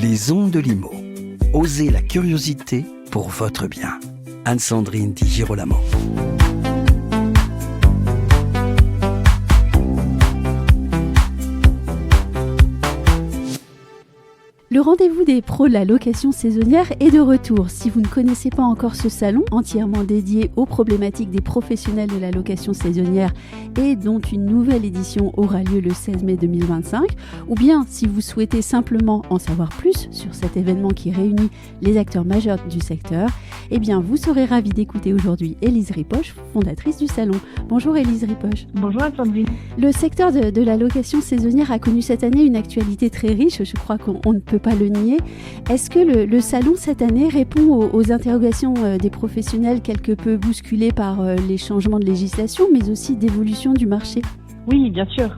Les ondes de Limo. Osez la curiosité pour votre bien. Anne-Sandrine Di Girolamo. Le rendez-vous des pros de la location saisonnière est de retour. Si vous ne connaissez pas encore ce salon entièrement dédié aux problématiques des professionnels de la location saisonnière et dont une nouvelle édition aura lieu le 16 mai 2025, ou bien si vous souhaitez simplement en savoir plus sur cet événement qui réunit les acteurs majeurs du secteur, eh bien vous serez ravis d'écouter aujourd'hui Élise Ripoche, fondatrice du salon. Bonjour Élise Ripoche. Bonjour Sandrine. Le secteur de la location saisonnière a connu cette année une actualité très riche, je crois qu'on ne peut pas le nier. Est-ce que le salon cette année répond aux interrogations des professionnels quelque peu bousculées par les changements de législation, mais aussi d'évolution du marché ? Oui, bien sûr,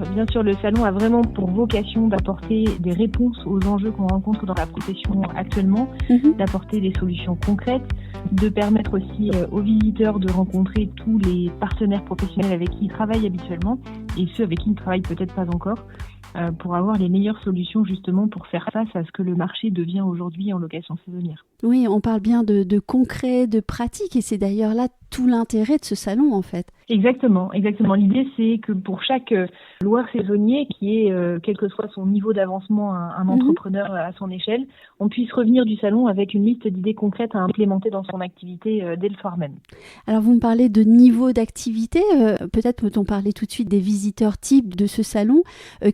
le salon a vraiment pour vocation d'apporter des réponses aux enjeux qu'on rencontre dans la profession actuellement, d'apporter des solutions concrètes, de permettre aussi aux visiteurs de rencontrer tous les partenaires professionnels avec qui ils travaillent habituellement et ceux avec qui ils ne travaillent peut-être pas encore, pour avoir les meilleures solutions justement pour faire face à ce que le marché devient aujourd'hui en location saisonnière. Oui, on parle bien de concret, de pratique, et c'est d'ailleurs là tout l'intérêt de ce salon en fait. Exactement. L'idée, c'est que pour chaque loueur saisonnier qui est, quel que soit son niveau d'avancement, un entrepreneur à son échelle, on puisse revenir du salon avec une liste d'idées concrètes à implémenter dans son activité dès le soir même. Alors vous me parlez de niveau d'activité, peut-être peut-on parler tout de suite des visiteurs types de ce salon.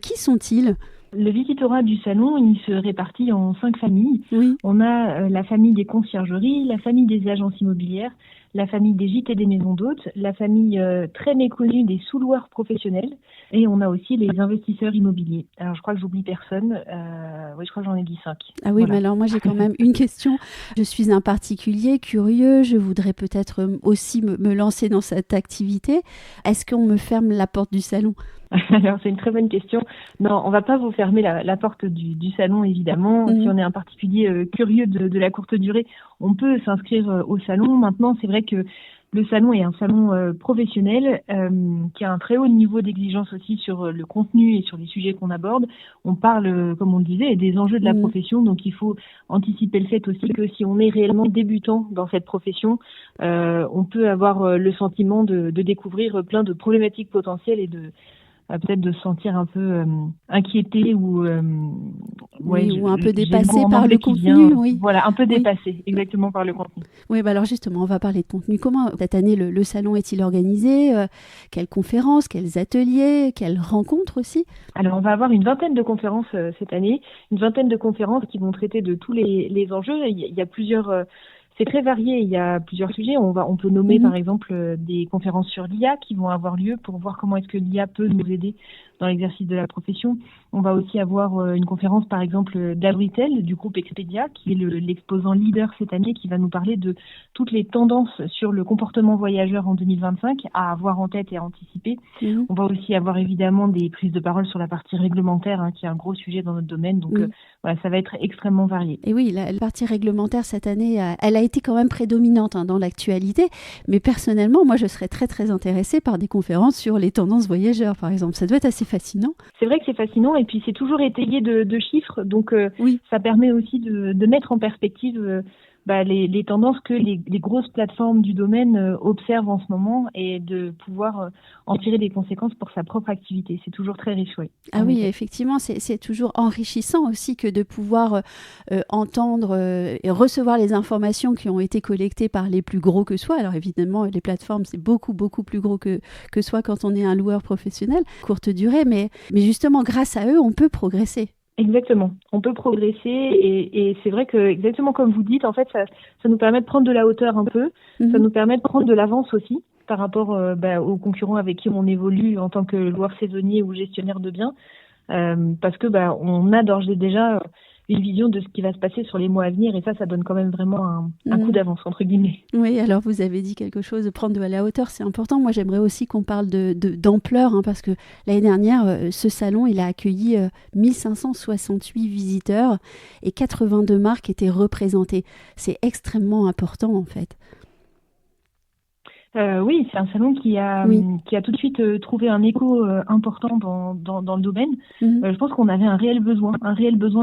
Qui sont-ils ? Le visitorat du salon, il se répartit en 5 familles. Oui. On a la famille des conciergeries, la famille des agences immobilières, la famille des gîtes et des maisons d'hôtes, la famille très méconnue des sous-loueurs professionnels, et on a aussi les investisseurs immobiliers. Alors je crois que j'oublie personne, oui je crois que j'en ai dit 5. Ah oui, voilà. Mais alors moi j'ai quand même une question. Je suis un particulier curieux, je voudrais peut-être aussi me lancer dans cette activité. Est-ce qu'on me ferme la porte du salon ? Alors c'est une très bonne question. Non, on va pas vous fermer la porte du salon évidemment. Si on est un particulier curieux de la courte durée, on peut s'inscrire au salon. Maintenant, c'est vrai que le salon est un salon professionnel qui a un très haut niveau d'exigence aussi sur le contenu et sur les sujets qu'on aborde. On parle, comme on le disait, des enjeux de la profession, donc il faut anticiper le fait aussi que si on est réellement débutant dans cette profession, on peut avoir le sentiment de découvrir plein de problématiques potentielles et peut-être de se sentir un peu inquiété ou ou un peu dépassé par le contenu. Oui. Voilà, un peu dépassé, exactement par le contenu. Oui, bah alors justement, on va parler de contenu. Comment cette année le salon est-il organisé ? Quelles conférences, quels ateliers, quelles rencontres aussi ? Alors, on va avoir une vingtaine de conférences cette année, une vingtaine de conférences qui vont traiter de tous les enjeux. Il y a plusieurs... C'est très varié, il y a plusieurs sujets. On peut nommer par exemple des conférences sur l'IA qui vont avoir lieu pour voir comment est-ce que l'IA peut nous aider dans l'exercice de la profession. On va aussi avoir une conférence par exemple d'Abritel du groupe Expedia qui est l'exposant leader cette année qui va nous parler de toutes les tendances sur le comportement voyageur en 2025 à avoir en tête et à anticiper. On va aussi avoir évidemment des prises de parole sur la partie réglementaire qui est un gros sujet dans notre domaine. Donc voilà, ça va être extrêmement varié. Et oui, la partie réglementaire cette année, elle a été quand même prédominante dans l'actualité. Mais personnellement, moi, je serais très, très intéressée par des conférences sur les tendances voyageurs, par exemple. Ça doit être assez fascinant. C'est vrai que c'est fascinant et puis c'est toujours étayé de chiffres. Donc, ça permet aussi de mettre en perspective les tendances que les grosses plateformes du domaine observent en ce moment et de pouvoir en tirer des conséquences pour sa propre activité. C'est toujours très riche, oui. Ah oui, effectivement, c'est toujours enrichissant aussi que de pouvoir entendre et recevoir les informations qui ont été collectées par les plus gros que soi. Alors évidemment, les plateformes, c'est beaucoup, beaucoup plus gros que soi quand on est un loueur professionnel, courte durée, mais justement, grâce à eux, on peut progresser. Exactement, on peut progresser et c'est vrai que exactement comme vous dites, en fait, ça nous permet de prendre de la hauteur un peu, ça nous permet de prendre de l'avance aussi par rapport aux concurrents avec qui on évolue en tant que loueur saisonnier ou gestionnaire de biens, parce que on a d'ores et déjà une vision de ce qui va se passer sur les mois à venir et ça donne quand même vraiment un coup d'avance entre guillemets. Oui, alors vous avez dit quelque chose de prendre de la hauteur, c'est important. Moi, j'aimerais aussi qu'on parle d'ampleur parce que l'année dernière, ce salon, il a accueilli 1568 visiteurs et 82 marques étaient représentées. C'est extrêmement important en fait. Oui, c'est un salon qui a tout de suite trouvé un écho important dans le domaine. Je pense qu'on avait un réel besoin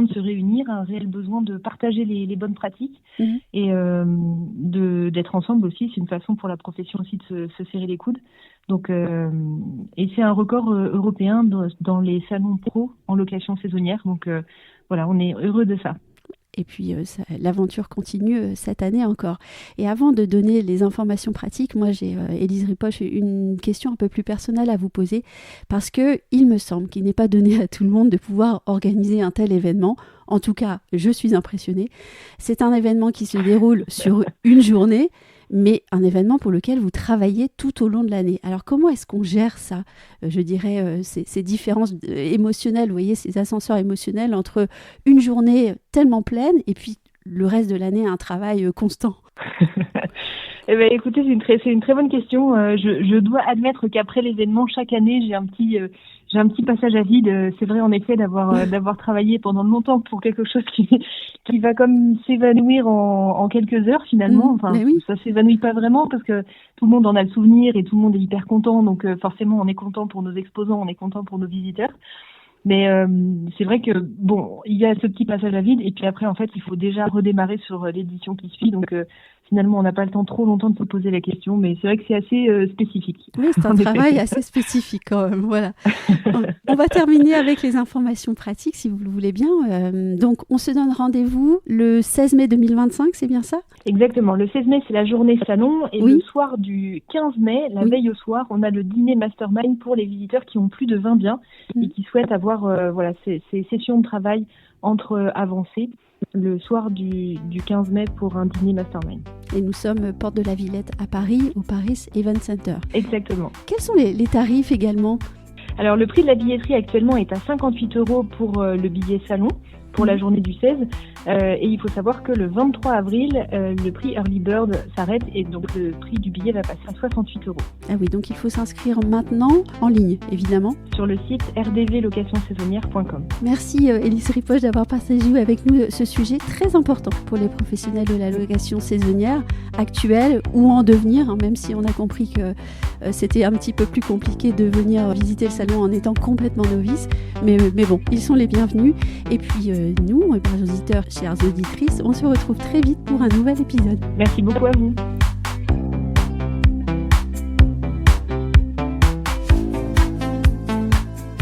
de se réunir, un réel besoin de partager les bonnes pratiques et d'être ensemble aussi. C'est une façon pour la profession aussi de se serrer les coudes. Donc, et c'est un record européen dans les salons pro en location saisonnière. Donc voilà, on est heureux de ça. Et puis, l'aventure continue cette année encore. Et avant de donner les informations pratiques, moi, j'ai, Élise Ripoche, une question un peu plus personnelle à vous poser, parce qu'il me semble qu'il n'est pas donné à tout le monde de pouvoir organiser un tel événement. En tout cas, je suis impressionnée. C'est un événement qui se déroule sur une journée, mais un événement pour lequel vous travaillez tout au long de l'année. Alors, comment est-ce qu'on gère ça ? Je dirais, ces différences émotionnelles, vous voyez, ces ascenseurs émotionnels entre une journée tellement pleine et puis le reste de l'année, un travail constant. Eh ben, écoutez, c'est une très bonne question. Je dois admettre qu'après l'événement, chaque année, j'ai un petit passage à vide. C'est vrai, en effet, d'avoir travaillé pendant longtemps pour quelque chose qui va comme s'évanouir en quelques heures finalement. Enfin, ça s'évanouit pas vraiment parce que tout le monde en a le souvenir et tout le monde est hyper content. Donc forcément, on est content pour nos exposants, on est content pour nos visiteurs. Mais c'est vrai que bon, il y a ce petit passage à vide et puis après en fait, il faut déjà redémarrer sur l'édition qui suit. Donc finalement, on n'a pas le temps trop longtemps de se poser la question, mais c'est vrai que c'est assez spécifique. Oui, c'est un travail assez spécifique quand même. Voilà. On va terminer avec les informations pratiques, si vous le voulez bien. Donc, on se donne rendez-vous le 16 mai 2025, c'est bien ça ? Exactement. Le 16 mai, c'est la journée salon. Et le soir du 15 mai, la veille au soir, on a le dîner mastermind pour les visiteurs qui ont plus de 20 biens et qui souhaitent avoir ces sessions de travail entre avancées le soir du 15 mai pour un dîner mastermind. Et nous sommes porte de la Villette à Paris, au Paris Event Center. Exactement. Quels sont les tarifs également ? Alors le prix de la billetterie actuellement est à 58 € pour le billet salon pour la journée du 16 et il faut savoir que le 23 avril le prix Early Bird s'arrête et donc le prix du billet va passer à 68 €. Ah oui, donc il faut s'inscrire maintenant en ligne évidemment sur le site rdvlocationsaisonnière.com. Merci Élise Ripoche d'avoir partagé avec nous ce sujet très important pour les professionnels de la location saisonnière actuelle ou en devenir, hein, même si on a compris que c'était un petit peu plus compliqué de venir visiter le salon en étant complètement novice, mais bon, ils sont les bienvenus. Et puis nous, chers auditeurs, chères auditrices, on se retrouve très vite pour un nouvel épisode. Merci beaucoup à vous.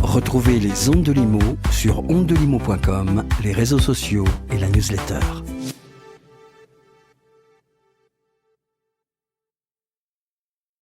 Retrouvez les Ondes de Limo sur ondedelimo.com, les réseaux sociaux et la newsletter.